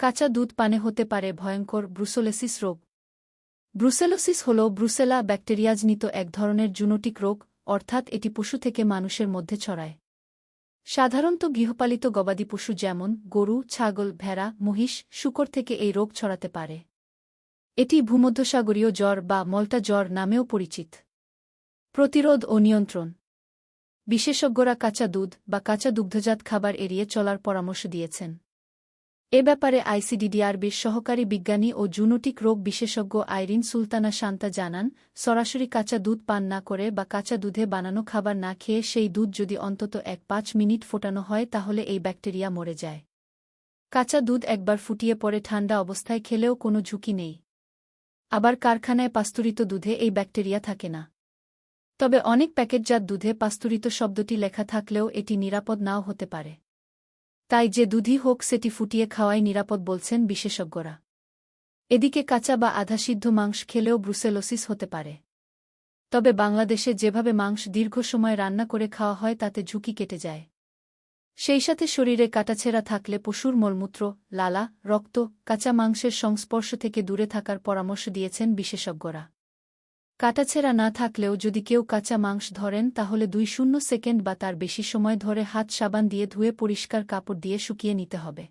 কাঁচা দুধ পানে হতে পারে ভয়ঙ্কর ব্রুসেলোসিস রোগ। ব্রুসেলোসিস হল ব্রুসেলা ব্যাকটেরিয়াজনিত এক ধরনের জুনোটিক রোগ, অর্থাৎ এটি পশু থেকে মানুষের মধ্যে ছড়ায়। সাধারণত গৃহপালিত গবাদি পশু যেমন গরু, ছাগল, ভেড়া, মহিষ, শূকর থেকে এই রোগ ছড়াতে পারে। এটি ভূমধ্যসাগরীয় জ্বর বা মল্টা জ্বর নামেও পরিচিত। প্রতিরোধ ও নিয়ন্ত্রণ। বিশেষজ্ঞরা কাঁচা দুধ বা কাঁচা দুগ্ধজাত খাবার এড়িয়ে চলার পরামর্শ দিয়েছেন। এ ব্যাপারে আইসিডিডিআরবির সহকারী বিজ্ঞানী ও জুনোটিক রোগ বিশেষজ্ঞ আইরিন সুলতানা শান্তা জানান, সরাসরি কাঁচা দুধ পান না করে বা কাঁচা দুধে বানানো খাবার না খেয়ে সেই দুধ যদি অন্তত ১-৫ মিনিট ফোটানো হয় তাহলে এই ব্যাকটেরিয়া মরে যায়। কাঁচা দুধ একবার ফুটিয়ে পরে ঠান্ডা অবস্থায় খেলেও কোনো ঝুঁকি নেই। আবার কারখানায় পাস্তুরিত দুধে এই ব্যাকটেরিয়া থাকে না। তবে অনেক প্যাকেটজাত দুধে পাস্তুরিত শব্দটি লেখা থাকলেও এটি নিরাপদ নাও হতে পারে। তাই যে দুধই হোক সেটি ফুটিয়ে খাওয়াই নিরাপদ বলছেন বিশেষজ্ঞরা। এদিকে কাঁচা বা আধাসিদ্ধ মাংস খেলেও ব্রুসেলোসিস হতে পারে। তবে বাংলাদেশে যেভাবে মাংস দীর্ঘ সময় রান্না করে খাওয়া হয় তাতে ঝুঁকি কেটে যায়। সেই সাথে শরীরে কাটাছেঁড়া থাকলে পশুর মলমূত্র, লালা, রক্ত, কাঁচা মাংসের সংস্পর্শ থেকে দূরে থাকার পরামর্শ দিয়েছেন বিশেষজ্ঞরা। কাটাছেঁড়া না থাকলেও যদি কেউ কাঁচা মাংস ধরেন তাহলে ২-০ সেকেন্ড বা তার বেশি সময় ধরে হাত সাবান দিয়ে ধুয়ে পরিষ্কার কাপড় দিয়ে শুকিয়ে নিতে হবে।